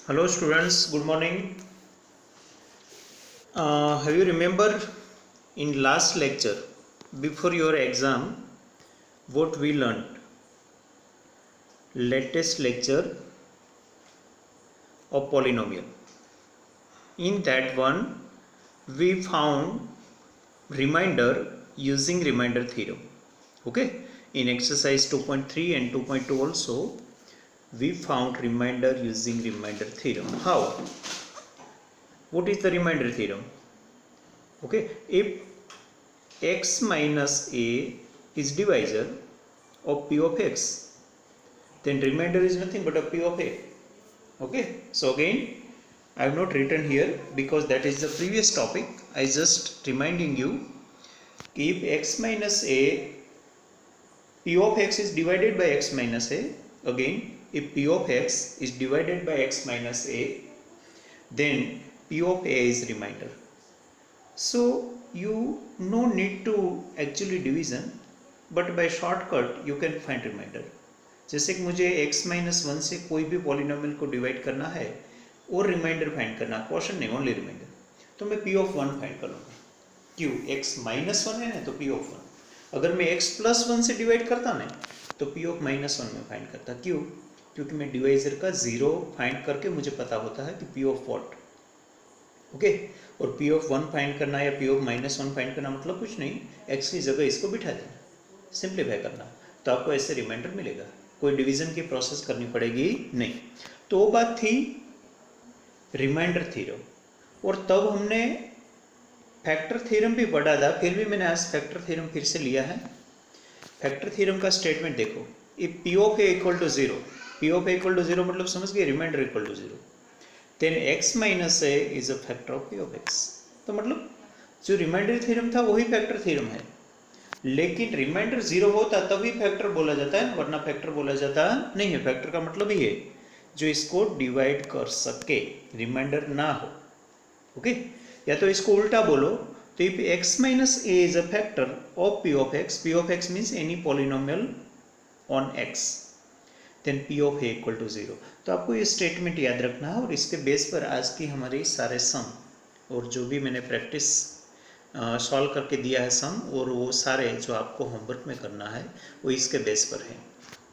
Hello students, good morning. Have you remember in last lecture before your exam what we learned? Latest lecture of polynomial. In that one we found remainder using remainder theorem. Okay, in exercise 2.3 and 2.2 also we found remainder using remainder theorem. How? What is the remainder theorem? Okay, if x minus a is divisor of p of x, then remainder is nothing but a p of a. Okay, so again I have not written here because that is the previous topic. I just reminding you, if x minus a, p of x is divided by x minus a, again if p of x is divided by x minus a, then p of a is remainder. So you no need to actually division, but by shortcut you can find remainder. जैसे कि मुझे x minus one से कोई भी polynomial को divide करना है और रिमाइंडर फाइंड करना, क्वेश्चन नहीं ओनली रिमाइंडर, तो मैं p ऑफ वन फाइंड कर लूँगा. क्यों? x माइनस वन है ना, तो p ऑफ वन. अगर मैं x प्लस वन से डिवाइड करता ना तो p ऑफ माइनस वन में फाइंड करता. क्यों? क्योंकि मैं डिवाइजर का जीरो फाइंड करके मुझे पता होता है कि p ऑफ वॉट. ओके, और p ऑफ वन फाइंड करना या p of minus one find करना मतलब कुछ नहीं, x की जगह इसको बिठा देना, सिंप्लीफाई करना, तो आपको ऐसे रिमाइंडर मिलेगा. कोई डिवीजन की प्रोसेस करनी पड़ेगी नहीं. तो वो बात थी रिमाइंडर थ्योरम. और तब हमने फैक्टर थ्योरम भी पढ़ा था, फिर भी मैंने आज फैक्टर थ्योरम फिर से लिया है. फैक्टर थ्योरम का स्टेटमेंट देखो, if p of a equal to zero, p of a equal to zero मतलब समझ गए, remainder equal to zero, then x minus a is a factor of p of x. तो मतलब जो remainder theorem था वही factor theorem है, लेकिन रिमाइंडर जीरो होता तभी फैक्टर बोला जाता है, वरना फैक्टर बोला जाता नहीं है. फैक्टर का मतलब ही है जो इसको डिवाइड कर सके, रिमाइंडर ना हो. ओके, या तो इसको उल्टा बोलो, तो if x minus a is a factor of p of x means any polynomial on x, then p of a equal to zero. तो आपको ये स्टेटमेंट याद रखना है, और इसके बेस पर आज की हमारी सारे सम और जो भी मैंने प्रैक्टिस सॉल्व करके दिया है सम, और वो सारे जो आपको होमवर्क में करना है वो इसके बेस पर है.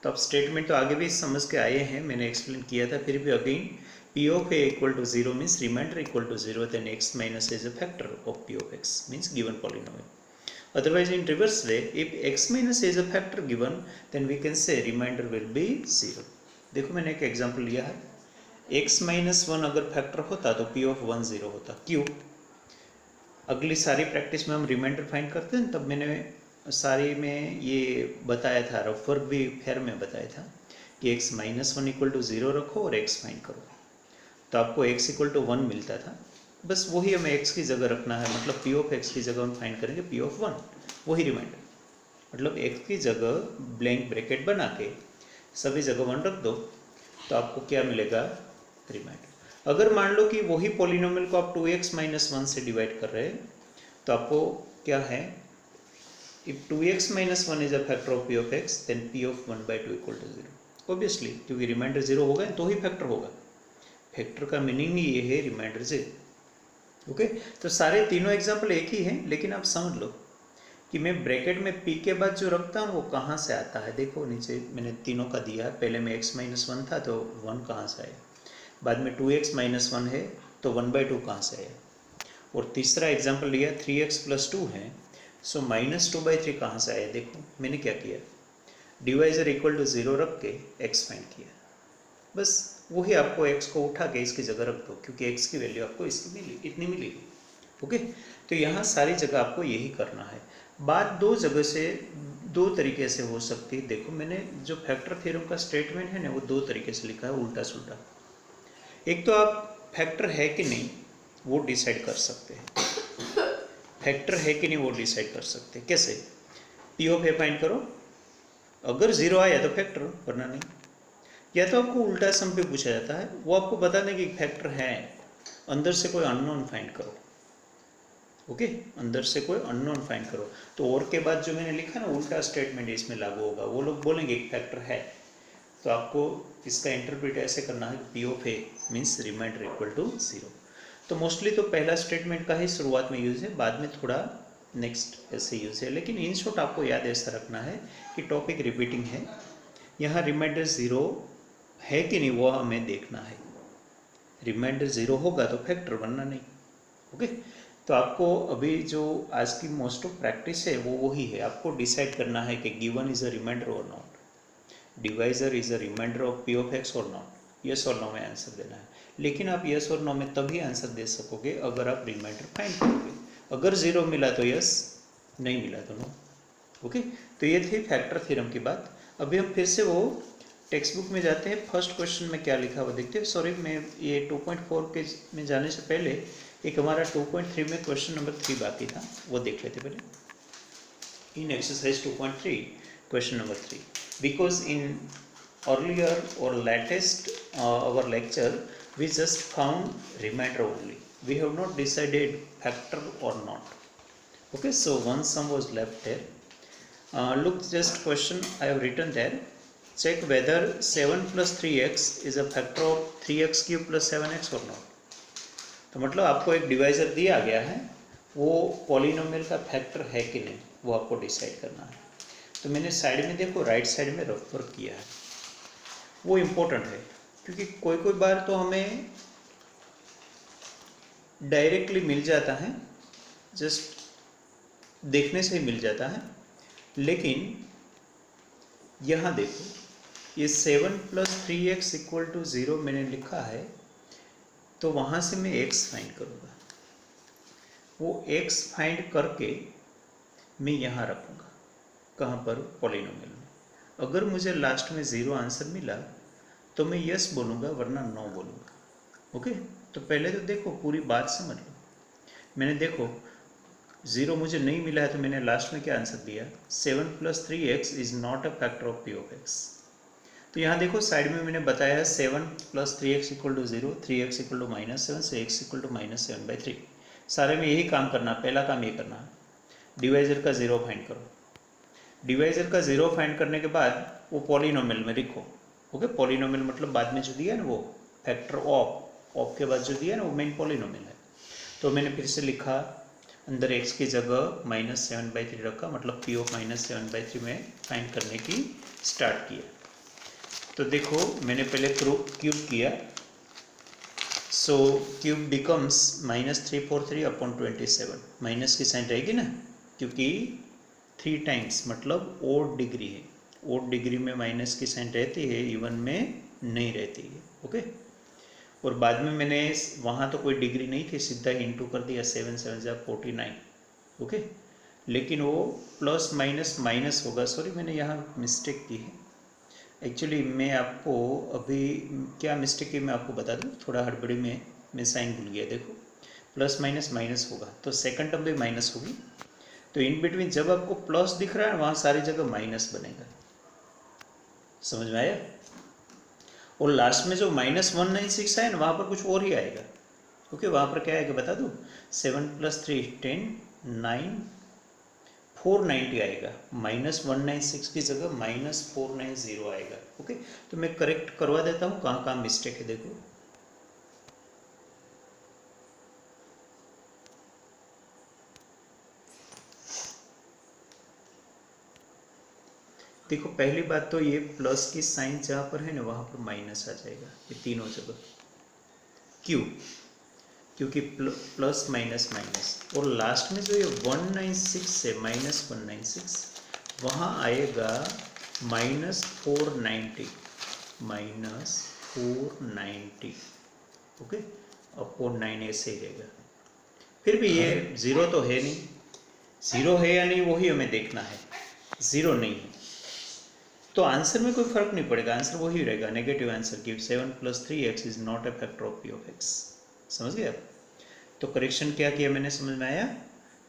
तो अब स्टेटमेंट तो आगे भी समझ के आए हैं, मैंने एक्सप्लेन किया था, फिर भी again p of a equal to zero means remainder equal to zero, then x minus is a factor of p of x means given polynomial. Otherwise in reverse way, if x minus a is a factor given, then we can say remainder will be zero. देखो मैंने एक example लिया है, x minus one अगर factor होता तो p of one zero होता. क्यों? अगली सारी प्रैक्टिस में हम रिमाइंडर फाइंड करते हैं, तब मैंने सारी में ये बताया था, रफ वर्क भी फेयर में बताया था कि x minus one equal to zero रखो और x फाइंड करो, तो आपको x इक्वल टू वन मिलता था. बस वही हमें x की जगह रखना है, मतलब p ऑफ x की जगह हम फाइंड करेंगे p ऑफ वन, वही रिमाइंडर. मतलब x की जगह ब्लैंक ब्रैकेट बना के सभी जगह वन रख दो, तो आपको क्या मिलेगा? रिमाइंडर. अगर मान लो कि वही पॉलिनोमियल को आप 2x माइनस वन से डिवाइड कर रहे हैं, तो आपको क्या है, if 2x minus one is a factor of p of x, then p of one by two equal to zero. Obviously क्योंकि रिमाइंडर जीरो होगा तो ही फैक्टर होगा. फैक्टर का मीनिंग ही ये है रिमाइंडर जीरो. ओके, तो सारे तीनों एग्जाम्पल एक ही हैं, लेकिन आप समझ लो कि मैं ब्रैकेट में p के बाद जो रखता हूँ वो कहाँ से आता है. देखो नीचे मैंने तीनों का दिया है, पहले में x माइनस वन था तो वन कहाँ से आया, बाद में 2x माइनस वन है तो वन बाई टू कहाँ से आया, और तीसरा एग्जाम्पल लिया 3x प्लस टू है, so minus two by three कहाँ से आया. देखो मैंने क्या किया, डिवाइजर इक्वल टू जीरो रख के x फाइंड किया. बस वही आपको x को उठा के इसकी जगह रख दो, क्योंकि x की वैल्यू आपको इसकी मिली, इतनी मिलेगी. ओके, तो यहाँ सारी जगह आपको यही करना है. बात दो जगह से, दो तरीके से हो सकती है. देखो मैंने जो फैक्टर थ्योरम का स्टेटमेंट है ना, वो दो तरीके से लिखा है, उल्टा सुल्टा. एक तो आप फैक्टर है कि नहीं वो डिसाइड कर सकते हैं, फैक्टर है कि नहीं वो डिसाइड कर सकते हैं. कैसे? p ऑफ a फाइंड करो, अगर जीरो आया तो फैक्टर, वरना नहीं. या तो आपको उल्टा सम पे पूछा जाता है, वो आपको बताने कि फैक्टर है, अंदर से कोई अननोन फाइंड करो. ओके, अंदर से कोई अननोन फाइंड करो. तो और के बाद जो मैंने लिखा ना उल्टा स्टेटमेंट इसमें लागू होगा. वो लोग बोलेंगे एक फैक्टर है, तो आपको इसका इंटरप्रेट ऐसे करना है, p of a means remainder equal to 0। तो मोस्टली तो पहला स्टेटमेंट का ही शुरुआत में यूज़ है, बाद में थोड़ा नेक्स्ट ऐसे यूज़ है, लेकिन इन शॉर्ट आपको याद ऐसा रखना है कि टॉपिक रिपीटिंग है। यहाँ रिमाइंडर 0 है कि नहीं वो हमें देखना है। रिमाइंडर 0 होगा तो फैक्टर, वरना नहीं। ओके, तो आपको अभी जो आज की मोस्ट ऑफ प्रैक्टिस है वो वही है, आपको डिसाइड करना है कि गिवन इज अ रिमाइंडर और not, divisor is a remainder of p of x और नॉट, यस और नो में आंसर देना है। लेकिन आप यस और नो में तभी आंसर दे सकोगे अगर आप रिमाइंडर फाइंड करोगे। अगर 0 मिला तो यस, नहीं मिला तो नो। ओके, तो ये थी फैक्टर थ्योरम की बात। अभी हम फिर से वो टेक्स्ट बुक में जाते हैं। फर्स्ट क्वेश्चन में क्या लिखा हुआ देखते हैं। सॉरी, मैं ये 2.4 के में जाने से पहले एक हमारा 2.3 में क्वेश्चन नंबर 3 बाकी था, वो देख लेते पहले। In exercise 2.3 question number 3, because in earlier or latest our lecture we just found remainder only, we have not decided factor or not. Okay, so one sum was left there. Look, just question I have written there. Check whether 7 plus 3x is a factor of 3x cube plus 7x or not. तो मतलब आपको एक divisor दिया गया है, वो polynomial का factor है कि नहीं वो आपको डिसाइड करना है। तो मैंने साइड में देखो, राइट साइड में रफ वर्क किया है, वो इम्पोर्टेंट है क्योंकि कोई कोई बार तो हमें डायरेक्टली मिल जाता है, जस्ट देखने से ही मिल जाता है। लेकिन यहाँ देखो, ये 7 प्लस 3x इक्वल टू 0 मैंने लिखा है, तो वहाँ से मैं x फाइंड करूँगा। वो x फाइंड करके मैं यहाँ रखूँगा, कहाँ पर, पॉलिनोमियल में। अगर मुझे लास्ट में 0 आंसर मिला तो मैं यस बोलूँगा, वरना नो बोलूँगा। ओके, तो पहले तो देखो पूरी बात समझ लो। मैंने देखो 0 मुझे नहीं मिला है, तो मैंने लास्ट में क्या आंसर दिया, 7 plus 3x is not a factor of p of x. तो यहाँ देखो साइड में मैंने बताया 7 plus 3x equal to 0, 3x equal to -7 से x इक्वल टू -7/3। सारे में यही काम करना, पहला काम ये करना है, डिवाइजर का 0 फाइंड करो। डिवाइजर का 0 फाइंड करने के बाद वो पॉलिनोमियल में लिखो। ओके, पॉलिनोमियल मतलब बाद में जो दिया है ना वो फैक्टर ऑफ के बाद जो दिया है ना वो मेन पॉलिनोमियल है। तो मैंने फिर से लिखा, अंदर x की जगह -7/3 रखा, मतलब p ऑफ -7/3 में फाइंड करने की स्टार्ट किया। तो देखो मैंने पहले क्यूब किया, सो क्यूब बिकम्स -343/27। माइनस की साइन रहेगी ना, क्योंकि 3 टाइम्स मतलब ओड डिग्री है, ओड डिग्री में माइनस की साइन रहती है, इवन में नहीं रहती है। ओके, और बाद में मैंने वहाँ तो कोई डिग्री नहीं थी, सीधा इंटू कर दिया, 7 7 जा 49। ओके, लेकिन वो प्लस माइनस माइनस होगा। सॉरी, मैंने यहाँ मिस्टेक की है एक्चुअली। मैं आपको अभी क्या मिस्टेक की मैं आपको बता दूँ, थोड़ा हड़बड़ी में मैं साइन भूल गया। देखो प्लस माइनस माइनस होगा तो सेकंड टर्म भी माइनस होगी, तो इन बिटवीन जब आपको प्लस दिख रहा है वहाँ सारी जगह माइनस बनेगा। समझ में आया? और लास्ट में जो -196 है ना, वहाँ पर कुछ और ही आएगा। ओके, वहाँ पर क्या आएगा बता दूँ, 7 + 3 10 9 490 आएगा, -196 की जगह -490 आएगा। ओके, तो मैं करेक्ट करवा देता हूँ कहाँ कहाँ मिस्टेक है। देखो देखो, पहली बात तो ये प्लस की साइन जहाँ पर है ना वहाँ पर माइनस आ जाएगा, ये तीनों जगह। क्यों? क्योंकि प्लस माइनस माइनस, और लास्ट में जो ये 196 है, -196, वहाँ आएगा -490, -490। ओके, अपॉन 9 ऐसे ही रहेगा। फिर भी ये 0 तो है नहीं, 0 है या नहीं वही हमें देखना है। 0 नहीं है तो आंसर में कोई फर्क नहीं पड़ेगा, आंसर वही रहेगा, negative answer give 7 + 3x is not a factor of p of x। समझ गए आप? तो करेक्शन क्या किया मैंने, समझ में आया?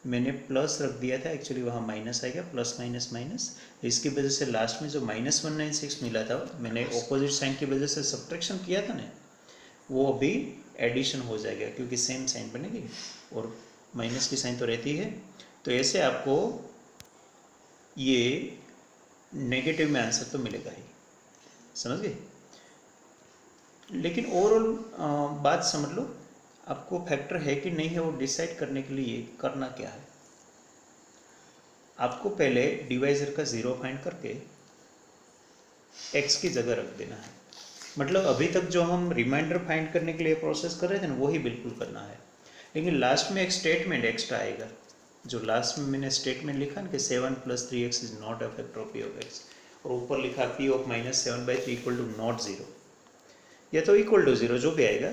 मैंने प्लस रख दिया था, एक्चुअली वहाँ माइनस आएगा, प्लस माइनस माइनस। इसकी वजह से लास्ट में जो -196 मिला था, मैंने ऑपोजिट साइन की वजह से सब्ट्रैक्शन किया था ना, वो अभी एडिशन हो जाएगा क्योंकि सेम साइन बनेगी और माइनस की साइन तो रहती है। तो ऐसे आपको ये नेगेटिव में आंसर तो मिलेगा ही। समझ गए? लेकिन ओवरऑल बात समझ लो, आपको फैक्टर है कि नहीं है वो डिसाइड करने के लिए करना क्या है, आपको पहले डिवाइजर का ज़ीरो फाइंड करके एक्स की जगह रख देना है। मतलब अभी तक जो हम रिमाइंडर फाइंड करने के लिए प्रोसेस कर रहे थे ना, वही बिल्कुल करना है। लेकिन लास्ट में एक स्टेटमेंट एक्स्ट्रा आएगा, जो लास्ट में मैंने स्टेटमेंट लिखा ना कि 7 + 3x is not a factor of p of x, और ऊपर लिखा p of -7/3 equal to not 0 या तो इक्वल टू 0, जो भी आएगा।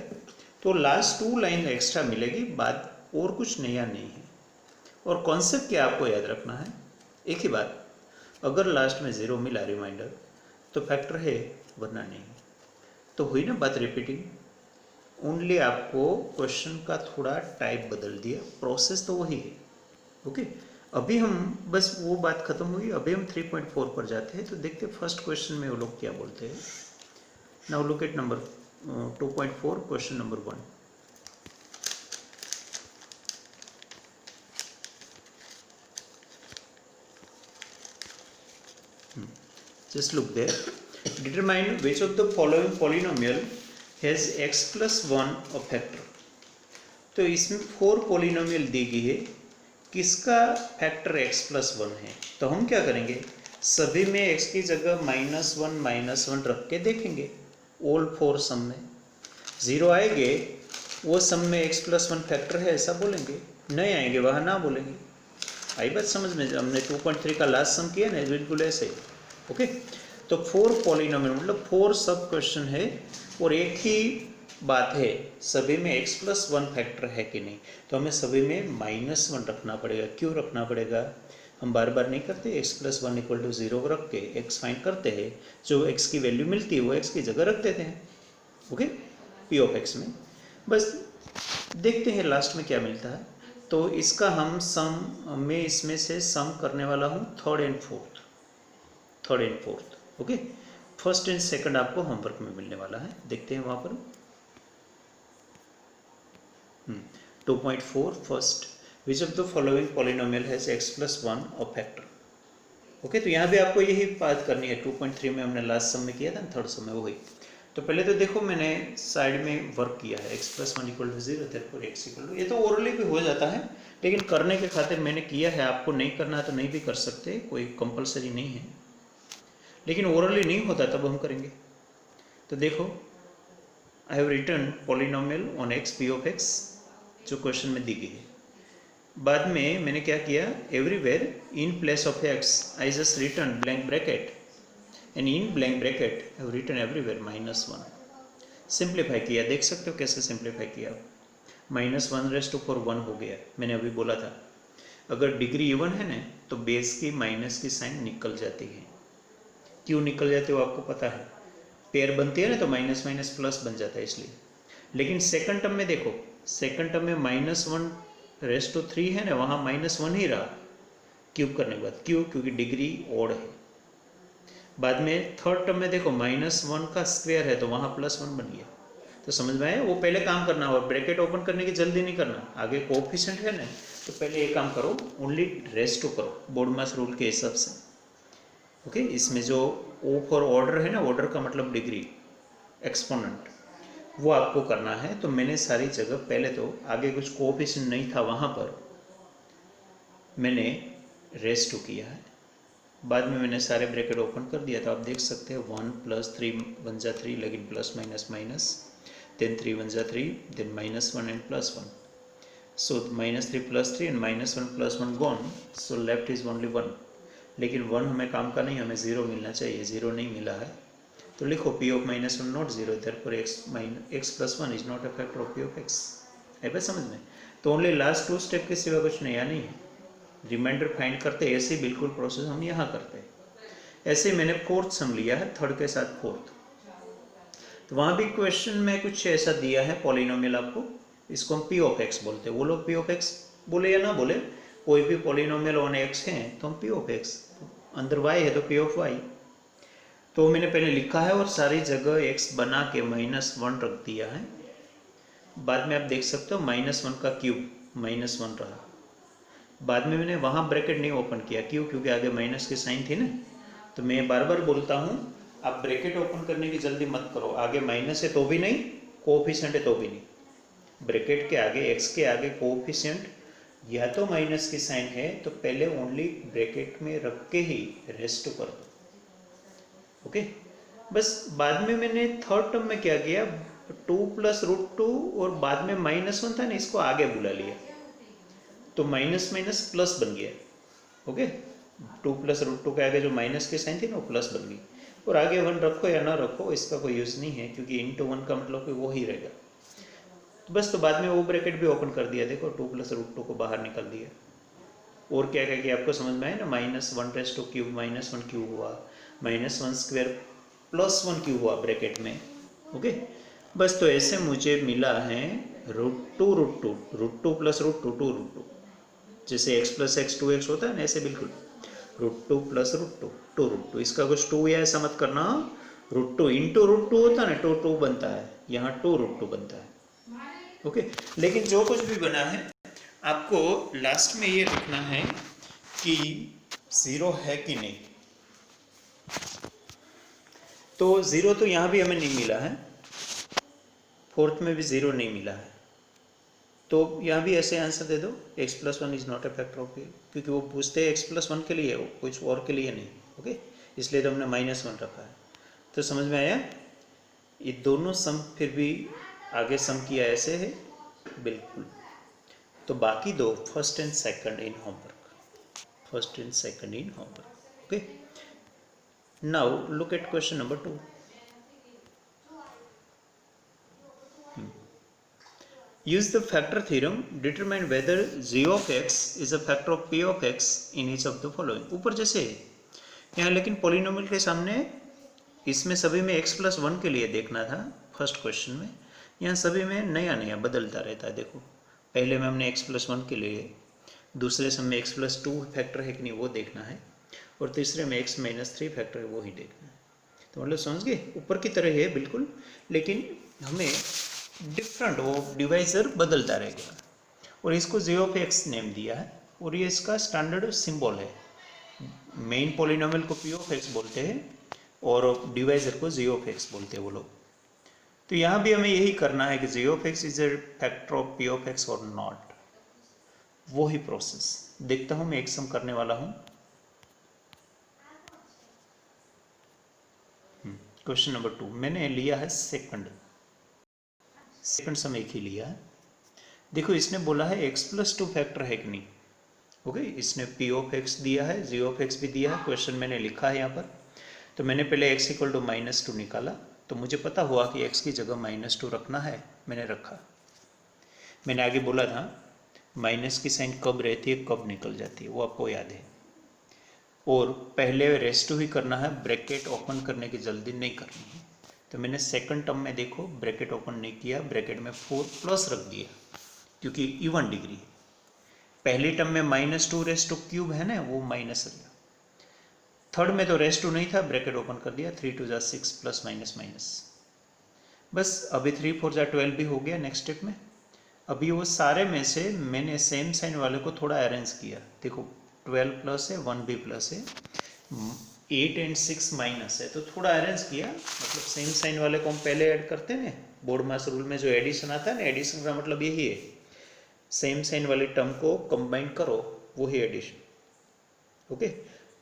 तो लास्ट 2 लाइन एक्स्ट्रा मिलेगी, बाद और कुछ नया नहीं है। और कॉन्सेप्ट क्या आपको याद रखना है, एक ही बात, अगर लास्ट में 0 मिला रिमाइंडर तो फैक्टर है, वरना नहीं। तो हुई ना बात रिपीटिंग, ओनली आपको क्वेश्चन का थोड़ा टाइप बदल दिया, प्रोसेस तो वही है। ओके, अभी हम बस वो बात खत्म हुई, अभी हम 3.4 पर जाते हैं। तो देखते हैं फर्स्ट क्वेश्चन में वो लोग क्या बोलते हैं। Now look at number 2.4, question number 1। Just look there. Determine which of the following polynomial has x plus 1 a factor. तो इसमें 4 पॉलिनोमियल दी गई है, किसका फैक्टर x plus 1 है। तो हम क्या करेंगे, सभी में x की जगह -1 रख के देखेंगे। ऑल 4 सम में 0 आएंगे, वो सम में x plus 1 फैक्टर है ऐसा बोलेंगे, नहीं आएंगे वहाँ ना बोलेंगे। आई बात समझ में? हमने 2.3 का लास्ट सम किया ना, बिल्कुल ऐसे। ओके, तो 4 पॉलिनोमियल मतलब 4 सब क्वेश्चन है, और एक ही बात है, सभी में x plus 1 फैक्टर है कि नहीं। तो हमें सभी में -1 रखना पड़ेगा। क्यों रखना पड़ेगा, हम बार बार नहीं करते, x plus 1 इक्वल टू 0 रख के x फाइंड करते हैं, जो x की वैल्यू मिलती है वो x की जगह रख देते हैं। ओके, p ऑफ x में बस देखते हैं लास्ट में क्या मिलता है। तो इसका हम सम, मैं इसमें से सम करने वाला हूँ third and fourth. Okay, first and second आपको होमवर्क में मिलने वाला है, देखते हैं वहाँ पर। 2.4 first, which of the following polynomial has x plus 1 a factor. Okay, तो यहाँ भी आपको यही बात करनी है। 2.3 में हमने लास्ट सम में किया था ना, थर्ड सम में वही। तो पहले तो देखो मैंने साइड में वर्क किया है, x plus 1 equal to 0, therefore x equal to, ये तो ओरली भी हो जाता है, लेकिन करने के खातिर मैंने किया है। आपको नहीं करना है तो नहीं भी कर सकते, कोई कंपलसरी नहीं है, लेकिन ओरली नहीं होता तब हम करेंगे। तो देखो, I have written polynomial on x p of x, जो क्वेश्चन में दी गई है। बाद में मैंने क्या किया, everywhere in place of x I just written blank bracket, and in blank bracket I have written everywhere -1। Simplify किया, देख सकते हो कैसे सिंप्लीफाई किया। -1⁴ हो गया। मैंने अभी बोला था, अगर डिग्री इवन है ना तो बेस की माइनस की साइन निकल जाती है। क्यों निकल जाती है वो आपको पता है, पेयर बनती है ना तो माइनस माइनस प्लस बन जाता है इसलिए। लेकिन सेकंड टर्म में देखो, सेकंड टर्म में -1⁵ है ना, वहाँ -1 ही रहा क्यूब करने के बाद। क्यों? क्योंकि डिग्री ओड है। बाद में थर्ड टर्म में देखो, -1 का स्क्वायर है तो वहाँ +1 बन गया। तो समझ में आया, वो पहले काम करना और ब्रैकेट ओपन करने की जल्दी नहीं करना, आगे कोएफिशिएंट है ना, तो पहले ये काम करो, ओनली रेस्ट टू करो बोर्डमास रूल के हिसाब से। ओके, इसमें जो ओ फॉर ऑर्डर है ना, ऑर्डर का मतलब डिग्री, एक्सपोनेंट, वो आपको करना है। तो मैंने सारी जगह, पहले तो आगे कुछ कोएफिशिएंट नहीं था वहाँ पर मैंने रेस्ट टू किया है, बाद में मैंने सारे ब्रैकेट ओपन कर दिया। तो आप देख सकते हैं 1 + 3 बन जा 3, लेकिन प्लस माइनस माइनस, देन 3 बन जा 3, then -1 and +1। So -3 + 3 and -1 +1 gone, so left is only 1। लेकिन 1 हमें काम का नहीं, हमें 0 मिलना चाहिए, 0 नहीं मिला है। तो लिखो p of -1 not 0, therefore x plus 1 is not a factor of p of x। है बात समझ में? तो ओनली लास्ट 2 स्टेप के सिवा कुछ नया नहीं है। रिमाइंडर फाइंड करते ऐसे बिल्कुल प्रोसेस हम यहाँ करते हैं। ऐसे मैंने फोर्थ सम लिया है, थर्ड के साथ फोर्थ। तो वहाँ भी क्वेश्चन में कुछ ऐसा दिया है पॉलिनोमियल आपको, इसको हम p ऑफ x बोलते हैं। वो लोग p ऑफ x बोले या ना बोले, कोई भी पॉलिनोमियल ऑन x है तो हम p ऑफ x, अंदर y है तो p ऑफ y। तो मैंने पहले लिखा है और सारी जगह x बना के -1 रख दिया है। बाद में आप देख सकते हो -1 का क्यूब -1 रहा। बाद में मैंने वहाँ ब्रैकेट नहीं ओपन किया, क्यों? क्योंकि आगे माइनस की साइन थी ना। तो मैं बार बार बोलता हूँ, आप ब्रैकेट ओपन करने की जल्दी मत करो, आगे माइनस है तो भी नहीं, कोएफिशिएंट है तो भी नहीं। ब्रैकेट के आगे, एक्स के आगे कोएफिशिएंट या तो माइनस की साइन है तो पहले ओनली ब्रैकेट में रख के ही रेस्ट कर दो। ओके, बस बाद में मैंने थर्ड टर्म में क्या किया, 2 + √2 और बाद में -1 था ना, इसको आगे बुला लिया तो माइनस माइनस प्लस बन गया। ओके, 2 + √2 के आगे जो माइनस की साइन थी ना वो प्लस बन गई, और आगे 1 रखो या ना रखो इसका कोई यूज़ नहीं है, क्योंकि इंटू 1 का मतलब कि वो ही रहेगा। तो बस, तो बाद में वो ब्रैकेट भी ओपन कर दिया, देखो 2 + √2 को बाहर निकाल दिया। और क्या क्या किया आपको समझ में आया ना, -1⁻³ -1³ हुआ, -1² +1³ हुआ ब्रैकेट में। ओके, बस तो ऐसे मुझे मिला है √2 + √2 2√2, जैसे x + x 2x होता है ना, ऐसे बिल्कुल √2 + √2 2√2। इसका कुछ 2 या ऐसा मत करना, √2 इंटू √2 होता है ना, 2 बनता है, यहाँ 2√2 बनता है। ओके, लेकिन जो कुछ भी बना है आपको लास्ट में ये लिखना है कि 0 है कि नहीं। तो 0 तो यहाँ भी हमें नहीं मिला है, फोर्थ में भी 0 नहीं मिला है, तो यहाँ भी ऐसे आंसर दे दो, x + 1 is not a factor of p, क्योंकि वो पूछते हैं x + 1 के लिए, कुछ और के लिए नहीं। ओके, इसलिए तो हमने -1 रखा है। तो समझ में आया, ये दोनों सम फिर भी आगे सम किया ऐसे है बिल्कुल। तो बाकी दो first and second in homework, first and second in homework. Okay, now look at question number 2। Use the factor theorem, determine whether g of x is a factor of p of x in each of the following। ऊपर जैसे यहाँ, लेकिन polynomial के सामने इसमें सभी में x + 1 के लिए देखना था फर्स्ट क्वेश्चन में, यहाँ सभी में नया नया बदलता रहता है। देखो, पहले में हमने x + 1 के लिए, दूसरे सम में x + 2 फैक्टर है कि नहीं वो देखना है, और तीसरे में x - 3 फैक्टर है वो ही देखना है। तो मतलब समझ गए, ऊपर की तरह है बिल्कुल, लेकिन हमें डिफरेंट वो डिवाइजर बदलता रहेगा, और इसको g of x नेम दिया है, और ये इसका स्टैंडर्ड सिंबल है। मेन पॉलिनोमियल को p of x बोलते हैं और डिवाइजर को g of x बोलते हैं वो लोग। तो यहाँ भी हमें यही करना है कि g of x is a factor of p of x और नॉट, वो ही प्रोसेस। देखता हूँ मैं एक सम करने वाला हूँ। क्वेश्चन नंबर 2 मैंने लिया है सेकंड सम एक ही लिया है। देखो, इसने बोला है x + 2 फैक्टर है कि नहीं। ओके, इसने p of x दिया है, g of x भी दिया है, क्वेश्चन मैंने लिखा है यहाँ पर। तो मैंने पहले x = -2 निकाला, तो मुझे पता हुआ कि x की जगह -2 रखना है, मैंने रखा। मैंने आगे बोला था माइनस की साइन कब रहती है कब निकल जाती है, वो आपको याद है। और पहले रेस्ट ही करना है, ब्रैकेट ओपन करने की जल्दी नहीं करनी है। तो मैंने सेकंड टर्म में देखो ब्रैकेट ओपन नहीं किया, ब्रैकेट में 4+ रख दिया, क्योंकि इवन डिग्री है। पहली टर्म में -2⁵ है ना, वो माइनस है। थर्ड में तो ⁵ नहीं था, ब्रैकेट ओपन कर दिया, 3 × 2 = 6 प्लस माइनस माइनस। बस अभी 3 × 4 = 12 भी हो गया नेक्स्ट स्टेप में। अभी वो सारे में से मैंने सेम साइन वाले को थोड़ा अरेंज किया। देखो 12 प्लस है, 1 भी प्लस है, 8 और 6 माइनस है, तो थोड़ा अरेंज किया। मतलब सेम साइन वाले को हम पहले ऐड करते हैं ना, बोर्ड मास रूल में जो एडिशन आता है ना, एडिशन का मतलब यही है, सेम साइन वाली टर्म को कंबाइन करो, वही एडिशन। ओके,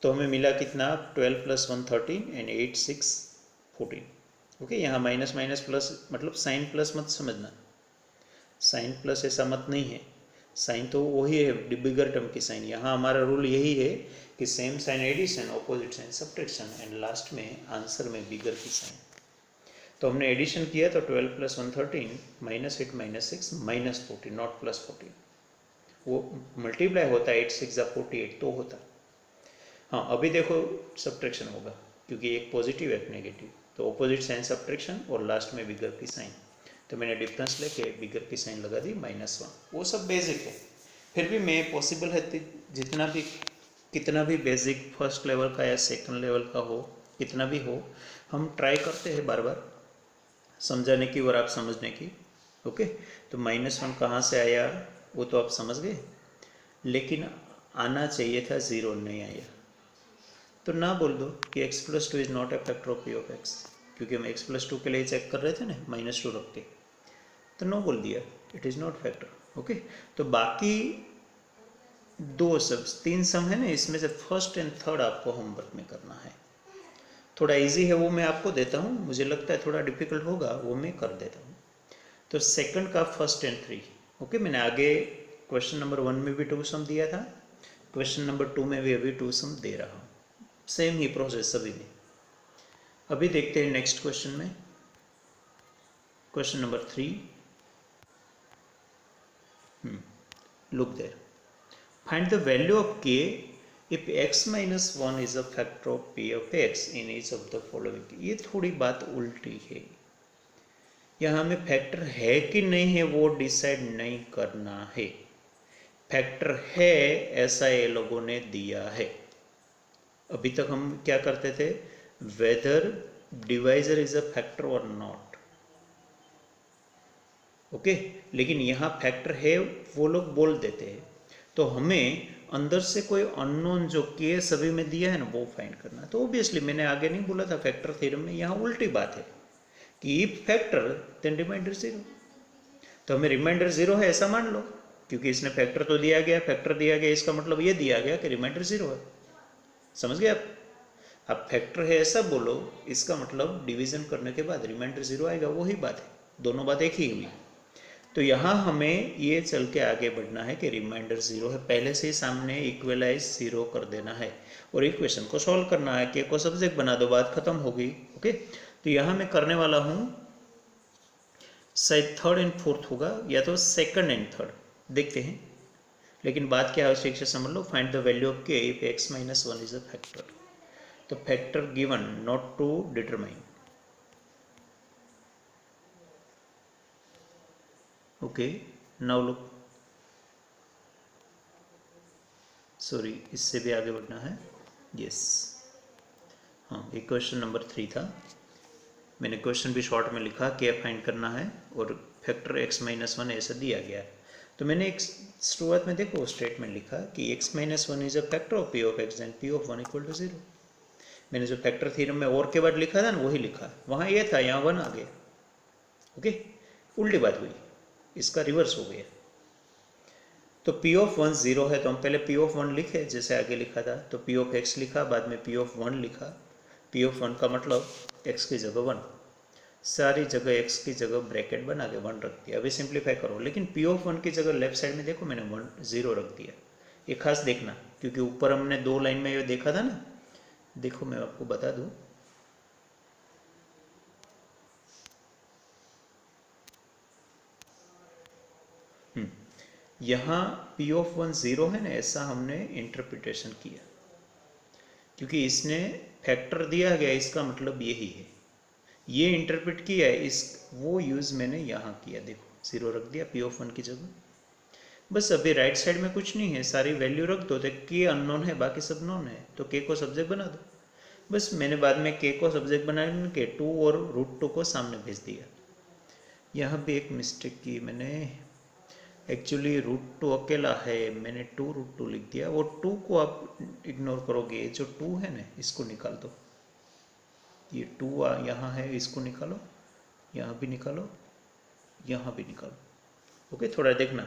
तो हमें मिला कितना, 12 + 1 13 और 8 6 14। ओके, यहाँ माइनस माइनस प्लस, मतलब साइन प्लस मत समझना, साइन प्लस ऐसा मत नहीं है, साइन तो वही है बिगर टर्म की साइन। यहाँ हमारा रूल यही है कि same sign addition, opposite sign subtraction, and last में आंसर में बिगर की साइन। तो हमने एडिशन किया तो 12 + 1 13 -8 -6 -14, नॉट +14। वो मल्टीप्लाई होता है, 8 6 = 48 तो होता। हाँ, अभी देखो सब्ट्रैक्शन होगा, क्योंकि एक पॉजिटिव एक नेगेटिव, तो ऑपोजिट साइन सब्ट्रैक्शन और लास्ट में बिगर की साइन। तो मैंने डिफरेंस लेके बिगर की साइन लगा दी -1। वो सब बेसिक है, फिर भी मैं पॉसिबल है जितना भी, कितना भी बेसिक फर्स्ट लेवल का या सेकंड लेवल का हो, कितना भी हो, हम ट्राई करते हैं बार बार समझाने की और आप समझने की। ओके, तो -1 कहाँ से आया वो तो आप समझ गए, लेकिन आना चाहिए था 0, नहीं आया। तो ना बोल दो कि x+2 is not a factor of p of x, क्योंकि हम x+2 के लिए चेक कर रहे थे ना -2 रख के, तो नो बोल दिया, it is not factor. Okay, तो बाकी दो सब 3 सम है ना, इसमें से फर्स्ट एंड थर्ड आपको होमवर्क में करना है। थोड़ा इजी है वो मैं आपको देता हूँ, मुझे लगता है थोड़ा डिफिकल्ट होगा वो मैं कर देता हूँ। तो सेकंड का फर्स्ट एंड 3, ओके, मैंने आगे क्वेश्चन नंबर 1 में भी 2 सम दिया था, क्वेश्चन नंबर 2 में भी अभी 2 सम दे रहा हूँ, सेम ही प्रोसेस सभी में। अभी देखते हैं नेक्स्ट क्वेश्चन में, question number 3, look there, find the value of k if x minus 1 is a factor of p of x in each of the following। ये थोड़ी बात उल्टी है, यहाँ हमें फैक्टर है कि नहीं है वो डिसाइड नहीं करना है, फैक्टर है ऐसा ये लोगों ने दिया है। अभी तक हम क्या करते थे, whether divisor is a factor और नॉट, ओके, लेकिन यहाँ फैक्टर है वो लोग बोल देते हैं, तो हमें अंदर से कोई अननोन जो के सभी में दिया है ना वो फाइंड करना। तो ऑब्वियसली मैंने आगे नहीं बोला था फैक्टर थ्योरम में, यहाँ उल्टी बात है कि इफ फैक्टर देन रिमाइंडर 0, तो हमें रिमाइंडर 0 है ऐसा मान लो, क्योंकि इसने फैक्टर तो दिया गया, फैक्टर दिया गया, इसका मतलब ये दिया गया कि रिमाइंडर 0 है। समझ गए आप फैक्टर है ऐसा बोलो, इसका मतलब डिवीजन करने के बाद रिमाइंडर 0 आएगा, वही बात है, दोनों बात एक ही हुई। तो यहाँ हमें ये चल के आगे बढ़ना है कि रिमाइंडर 0 है, पहले से ही सामने इक्वलाइज 0 कर देना है और इक्वेशन को सॉल्व करना है, के को सब्जेक्ट बना दो, बात खत्म हो गई। ओके, तो यहाँ मैं करने वाला हूँ, शायद थर्ड एंड फोर्थ होगा या तो सेकंड एंड थर्ड, देखते हैं, लेकिन बात क्या है उसे एक से समझ लो। Find the value of k if x-1 is a factor, तो factor given not to determine. Okay, now look, sorry इससे भी आगे बढ़ना है, यस, हाँ ये क्वेश्चन नंबर 3 था, मैंने क्वेश्चन भी शॉर्ट में लिखा क्या फाइंड करना है और फैक्टर x-1 ऐसा दिया गया है। तो मैंने एक शुरुआत में देखो स्टेटमेंट लिखा कि x-1 is a factor of p of x and p of 1 equal to 0। मैंने जो फैक्टर थ्योरम में और के बाद लिखा था ना वही लिखा, वहाँ ये था, यहाँ 1 आ गया। ओके, उल्टी बात हुई, इसका रिवर्स हो गया। तो p ऑफ 1 0 है, तो हम पहले p ऑफ 1 लिखे जैसे आगे लिखा था, तो p ऑफ x लिखा, बाद में p ऑफ 1 लिखा, p ऑफ 1 का मतलब x की जगह 1, सारी जगह x की जगह ब्रैकेट बना के 1 रख दिया। अभी सिंप्लीफाई करो, लेकिन p ऑफ 1 की जगह लेफ्ट साइड में देखो मैंने 1 0 रख दिया, ये खास देखना, क्योंकि ऊपर हमने 2 लाइन में ये देखा था ना, देखो मैं आपको बता दूं, यहाँ p ऑफ 1 0 है ना, ऐसा हमने इंटरप्रिटेशन किया, क्योंकि इसने फैक्टर दिया गया, इसका मतलब यही है, ये इंटरप्रेट किया है, इस वो यूज़ मैंने यहाँ किया, देखो 0 रख दिया p ऑफ 1 की जगह। बस अभी राइट साइड में कुछ नहीं है, सारी वैल्यू रख दो, तो के अननोन है बाकी सब नोन है, तो के को सब्जेक्ट बना दो। बस मैंने बाद में के को सब्जेक्ट बना के 2 और √2 को सामने भेज दिया। यहाँ भी एक मिस्टेक की मैंने, एक्चुअली √2 अकेला है, मैंने 2√2 लिख दिया, वो 2 को आप इग्नोर करोगे, जो 2 है ना इसको निकाल दो, ये 2 यहाँ है, इसको निकालो, यहाँ भी निकालो, यहाँ भी निकालो। ओके, थोड़ा देखना,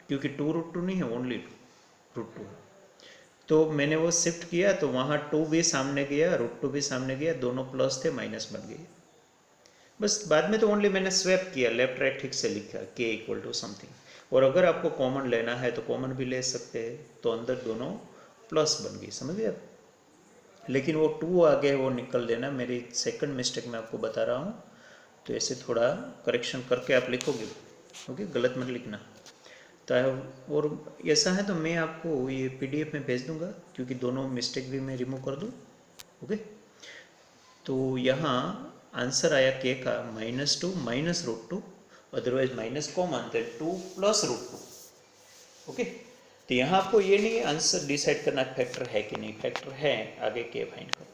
क्योंकि 2√2 नहीं है, ओनली √2, तो मैंने वो शिफ्ट किया, तो वहाँ 2 भी सामने गया, √2 भी सामने गया, दोनों प्लस थे माइनस बन गए। बस बाद में तो ओनली मैंने स्वैप किया, लेफ्ट राइट ठीक से लिखा के इक्वल टू समथिंग, और अगर आपको कॉमन लेना है तो कॉमन भी ले सकते हैं, तो अंदर दोनों प्लस बन गई, समझ गए आप। लेकिन वो 2 आगे वो निकल देना, मेरी सेकंड मिस्टेक मैं आपको बता रहा हूँ, तो ऐसे थोड़ा करेक्शन करके आप लिखोगे, ओके, गलत मत लिखना। तो और ऐसा है तो मैं आपको ये PDF में भेज दूंगा, क्योंकि दोनों मिस्टेक भी मैं रिमूव कर दूँ। ओके, तो यहाँ आंसर आया के का -2 -√2, अदरवाइज माइनस कॉमन तो 2 + √2। ओके, तो यहाँ आपको ये नहीं आंसर डिसाइड करना फैक्टर है कि नहीं, फैक्टर है आगे के फाइंड करो,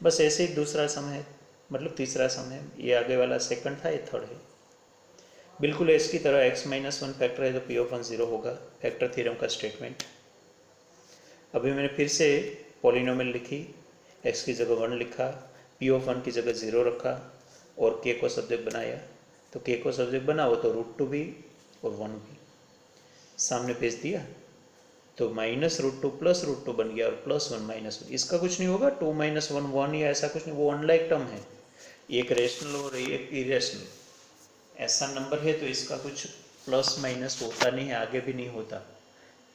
बस ऐसे ही दूसरा सम है, मतलब तीसरा सम है, ये आगे वाला सेकंड था, ये थर्ड है, बिल्कुल इसकी तरह x-1 फैक्टर है तो p ऑफ 1 0 होगा, फैक्टर थ्योरम का स्टेटमेंट। अभी मैंने फिर से पॉलिनोमियल लिखी, x की जगह 1 लिखा, p ऑफ 1 की जगह 0 रखा और k को सब्जेक्ट बनाया। तो k को सब्जेक्ट बनाओ तो √2 भी और 1 भी सामने भेज दिया, तो -√2 प्लस √2 बन गया और +1 -1। इसका कुछ नहीं होगा, 2 - 1 1 या ऐसा कुछ नहीं, वो अनलाइक टर्म है, एक रेशनल और एक इरेशनल। ऐसा नंबर है तो इसका कुछ प्लस माइनस होता नहीं है, आगे भी नहीं होता।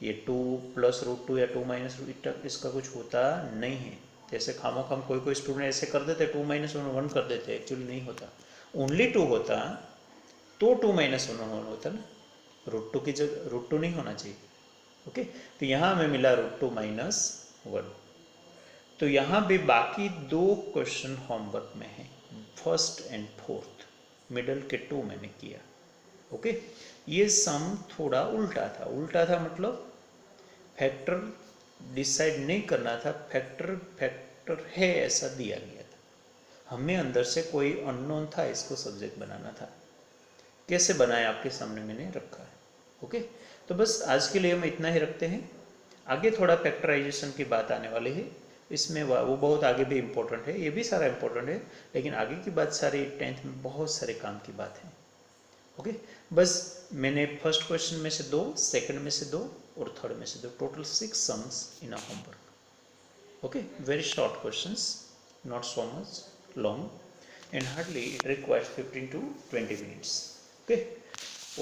ये 2 + √2 या 2 - √2 इसका कुछ होता नहीं है। जैसे खामोखाम कोई स्टूडेंट ऐसे कर देते, 2 - 1 कर देते, एक्चुअली नहीं होता। ओनली 2 होता तो 2 - 1 होता ना, √2 की जगह √2 नहीं होना चाहिए। ओके, तो यहाँ हमें मिला √2 - 1। तो यहाँ भी बाकी 2 क्वेश्चन होमवर्क में है, फर्स्ट एंड फोर्थ, मिडल के 2 मैंने किया। ओके, ये सम थोड़ा उल्टा था मतलब फैक्टर डिसाइड नहीं करना था, फैक्टर है ऐसा दिया गया था, हमें अंदर से कोई अननोन था, इसको सब्जेक्ट बनाना था। कैसे बनाया आपके सामने मैंने रखा है। ओके, तो बस आज के लिए हम इतना ही रखते हैं। आगे थोड़ा फैक्टराइजेशन की बात आने वाली है, इसमें वो बहुत आगे भी इम्पोर्टेंट है, ये भी सारा इम्पोर्टेंट है, लेकिन आगे की बात सारी 10th में बहुत सारे काम की बात है। ओके, बस मैंने फर्स्ट क्वेश्चन में से 2, सेकंड में से 2 और थर्ड में से 2, total 6 sums in a homework. Okay, very short questions, not so much long and hardly it requires 15 to 20 minutes. Okay,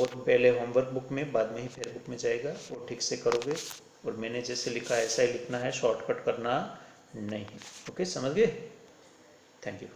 और पहले होमवर्क बुक में, बाद में ही फिर बुक में जाएगा, और ठीक से करोगे, और मैंने जैसे लिखा है ऐसा ही लिखना है, शॉर्टकट करना नहीं है। ओके, समझ गए? Thank you.